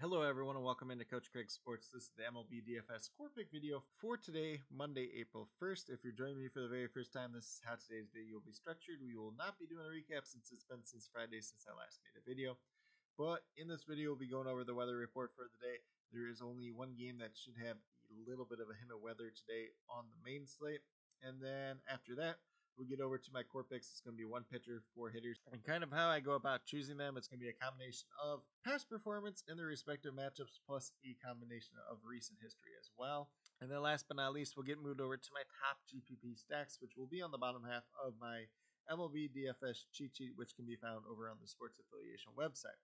Hello everyone and welcome into Coach Craig Sports. This is the MLB DFS Core Pick video for today, Monday, April 1st. If you're joining me for the very first time, this is how today's video will be structured. We will not be doing a recap since it's been since Friday since I last made a video. But in this video, we'll be going over the weather report for the day. There is only one game that should have a little bit of a hint of weather today on the main slate. And then after that, we'll get over to my core picks. It's going to be one pitcher, four hitters. And kind of how I go about choosing them, it's going to be a combination of past performance in their respective matchups plus a combination of recent history as well. And then last but not least, we'll get moved over to my top GPP stacks, which will be on the bottom half of my MLB DFS cheat sheet, which can be found over on the Sports Affiliation website.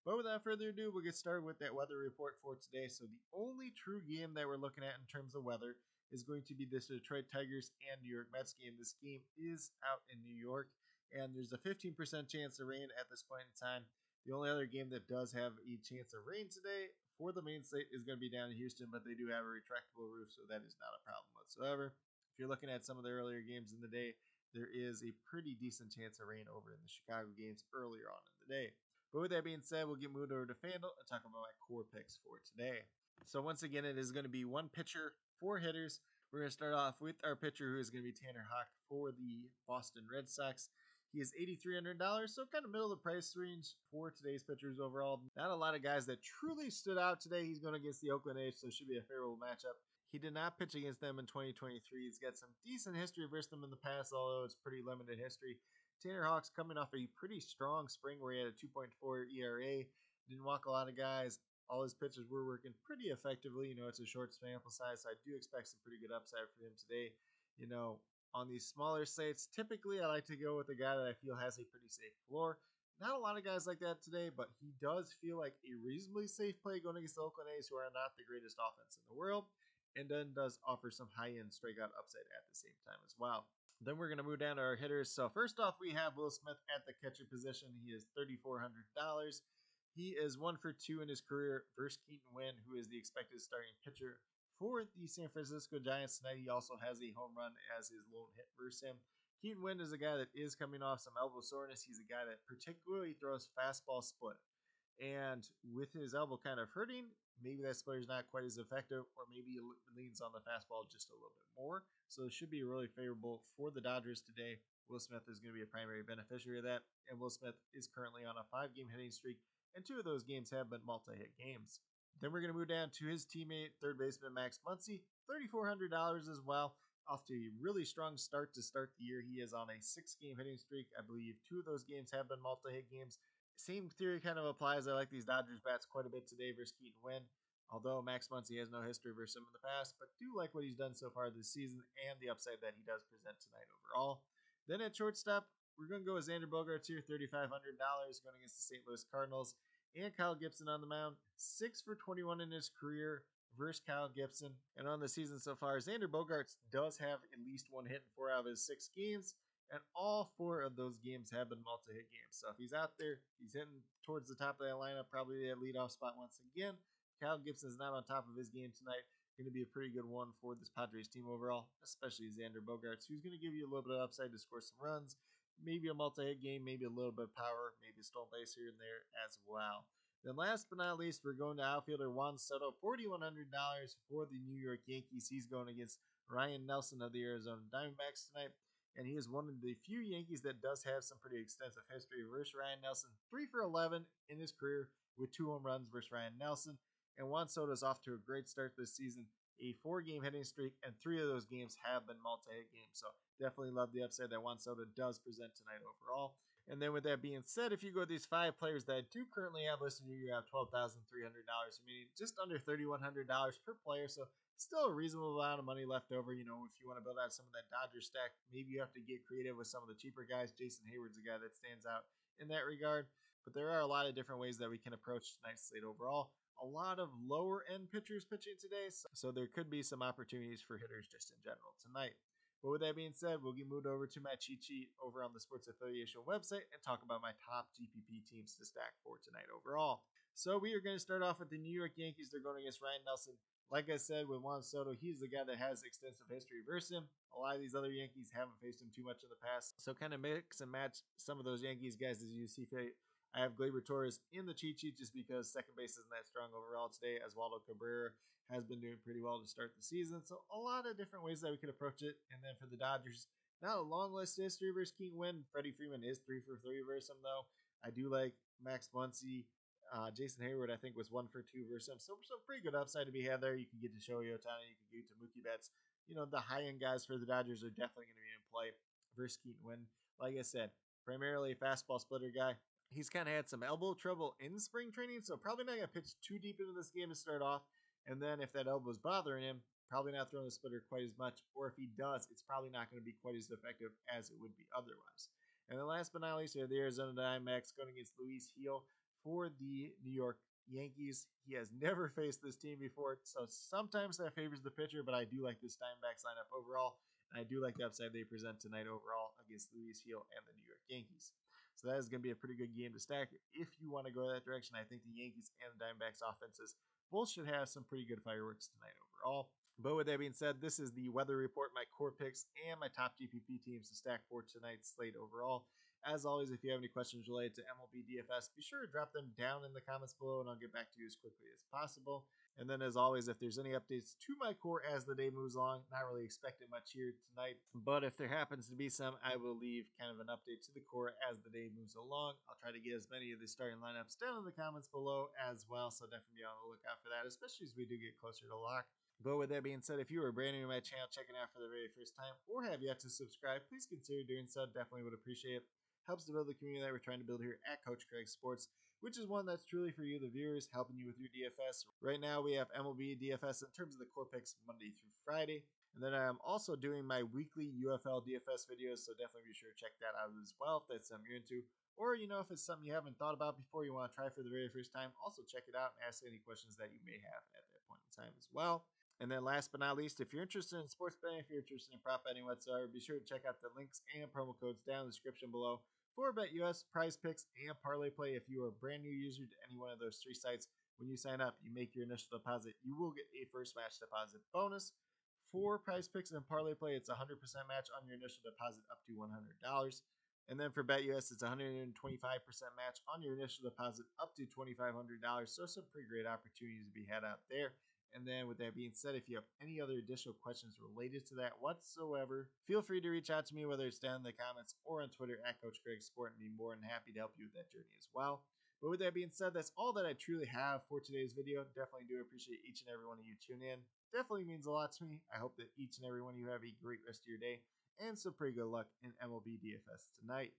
But without further ado, we'll get started with that weather report for today. So the only true game that we're looking at in terms of weather is going to be this Detroit Tigers and New York Mets game. This game is out in New York, and there's a 15% chance of rain at this point in time. The only other game that does have a chance of rain today for the main slate is going to be down in Houston, but they do have a retractable roof, so that is not a problem whatsoever. If you're looking at some of the earlier games in the day, there is a pretty decent chance of rain over in the Chicago games earlier on in the day. But with that being said, we'll get moved over to FanDuel and talk about my core picks for today. So once again, it is going to be one pitcher, four hitters. We're going to start off with our pitcher, who is going to be Tanner Houck for the Boston Red Sox. He is $8,300, so kind of middle of the price range for today's pitchers overall. Not a lot of guys that truly stood out today. He's going against the Oakland A's, so it should be a favorable matchup. He did not pitch against them in 2023. He's got some decent history versus them in the past, although it's pretty limited history. Tanner Houck's coming off a pretty strong spring where he had a 2.4 ERA. Didn't walk a lot of guys. All his pitches were working pretty effectively. It's a short sample size, so I do expect some pretty good upside for him today. On these smaller slates, typically I like to go with a guy that I feel has a pretty safe floor. Not a lot of guys like that today, but he does feel like a reasonably safe play going against the Oakland A's, who are not the greatest offense in the world, and then does offer some high-end strikeout upside at the same time as well. Then we're going to move down to our hitters. So first off, we have Will Smith at the catcher position. He is $3,400. He is 1 for 2 in his career versus Keaton Winn, who is the expected starting pitcher for the San Francisco Giants tonight. He also has a home run as his lone hit versus him. Keaton Winn is a guy that is coming off some elbow soreness. He's a guy that particularly throws fastball split. And with his elbow kind of hurting, maybe that splitter is not quite as effective, or maybe it leans on the fastball just a little bit more. So it should be really favorable for the Dodgers today. Will Smith is going to be a primary beneficiary of that. And Will Smith is currently on a 5-game hitting streak, and 2 of those games have been multi-hit games. Then we're going to move down to his teammate, third baseman Max Muncy, $3,400 as well. Off to a really strong start to start the year. He is on a 6-game hitting streak. I believe 2 of those games have been multi-hit games. Same theory kind of applies. I like these Dodgers bats quite a bit today versus Keaton Winn, although Max Muncy has no history versus him in the past, but do like what he's done so far this season and the upside that he does present tonight overall. Then at shortstop, we're going to go with Xander Bogaerts here, $3,500, going against the St. Louis Cardinals. And Kyle Gibson on the mound, 6 for 21 in his career versus Kyle Gibson. And on the season so far, Xander Bogaerts does have at least 1 hit in 4 out of his 6 games. And all 4 of those games have been multi-hit games. So if he's out there, he's hitting towards the top of that lineup, probably that leadoff spot once again. Kyle Gibson is not on top of his game tonight. Going to be a pretty good one for this Padres team overall, especially Xander Bogaerts, who's going to give you a little bit of upside to score some runs. Maybe a multi-hit game, maybe a little bit of power, maybe a stolen base here and there as well. Then last but not least, we're going to outfielder Juan Soto, $4,100 for the New York Yankees. He's going against Ryan Nelson of the Arizona Diamondbacks tonight. And he is one of the few Yankees that does have some pretty extensive history versus Ryan Nelson. 3 for 11 in his career with 2 home runs versus Ryan Nelson. And Juan Soto is off to a great start this season. A 4-game hitting streak, and 3 of those games have been multi-hit games. So definitely love the upside that Juan Soto does present tonight overall. And then with that being said, if you go with these 5 players that I do currently have listed here, you have $12,300, meaning just under $3,100 per player. So still a reasonable amount of money left over. If you want to build out some of that Dodger stack, maybe you have to get creative with some of the cheaper guys. Jason Hayward's a guy that stands out in that regard. But there are a lot of different ways that we can approach tonight's slate overall. A lot of lower end pitchers pitching today, so there could be some opportunities for hitters just in general tonight. But with that being said, we'll get moved over to my cheat sheet over on the Sports Affiliation website and talk about my top GPP teams to stack for tonight overall. So we are going to start off with the New York Yankees. They're going against Ryan Nelson. Like I said, with Juan Soto, he's the guy that has extensive history versus him. A lot of these other Yankees haven't faced him too much in the past. So kind of mix and match some of those Yankees guys as you see fit I have Gleyber Torres in the cheat sheet just because second base isn't that strong overall today, as Waldo Cabrera has been doing pretty well to start the season. So a lot of different ways that we could approach it. And then for the Dodgers, not a long list of history versus Keaton Winn. Freddie Freeman is 3 for 3 versus him, though. I do like Max Muncy. Jason Hayward, I think, was 1 for 2 versus him. So some pretty good upside to be had there. You can get to Shohei Ohtani. You can get to Mookie Betts. The high-end guys for the Dodgers are definitely going to be in play versus Keaton Winn. Like I said, primarily a fastball splitter guy. He's kind of had some elbow trouble in spring training, so probably not going to pitch too deep into this game to start off. And then if that elbow is bothering him, probably not throwing the splitter quite as much. Or if he does, it's probably not going to be quite as effective as it would be otherwise. And then last but not least, we have the Arizona Diamondbacks going against Luis Gil for the New York Yankees. He has never faced this team before, so sometimes that favors the pitcher, but I do like this Diamondbacks lineup overall, and I do like the upside they present tonight overall against Luis Gil and the New York Yankees. So that is going to be a pretty good game to stack if you want to go that direction. I think the Yankees and the Diamondbacks offenses both should have some pretty good fireworks tonight overall. But with that being said, this is the weather report, my core picks, and my top GPP teams to stack for tonight's slate overall. As always, if you have any questions related to MLB DFS, be sure to drop them down in the comments below, and I'll get back to you as quickly as possible. And then, as always, if there's any updates to my core as the day moves along, not really expecting much here tonight, but if there happens to be some, I will leave kind of an update to the core as the day moves along. I'll try to get as many of the starting lineups down in the comments below as well, so definitely be on the lookout for that, especially as we do get closer to lock. But with that being said, if you are brand new to my channel, checking out for the very first time, or have yet to subscribe, please consider doing so. Definitely would appreciate it. Helps to build the community that we're trying to build here at Coach Craig Sports, which is one that's truly for you, the viewers, helping you with your DFS. Right now, we have MLB DFS in terms of the core picks Monday through Friday. And then I'm also doing my weekly UFL DFS videos, so definitely be sure to check that out as well if that's something you're into. Or, if it's something you haven't thought about before, you want to try for the very first time, also check it out and ask any questions that you may have at that point in time as well. And then last but not least, if you're interested in sports betting, if you're interested in prop betting whatsoever, be sure to check out the links and promo codes down in the description below for BetUS, Prize Picks, and Parlay Play. If you are a brand new user to any one of those three sites, when you sign up, you make your initial deposit, you will get a first match deposit bonus. For Prize Picks and Parlay Play, it's a 100% match on your initial deposit up to $100. And then for BetUS, it's a 125% match on your initial deposit up to $2,500. So some pretty great opportunities to be had out there. And then with that being said, if you have any other additional questions related to that whatsoever, feel free to reach out to me, whether it's down in the comments or on Twitter at Coach Craig Sport, and be more than happy to help you with that journey as well. But with that being said, that's all that I truly have for today's video. Definitely do appreciate each and every one of you tune in. Definitely means a lot to me. I hope that each and every one of you have a great rest of your day and some pretty good luck in MLB DFS tonight.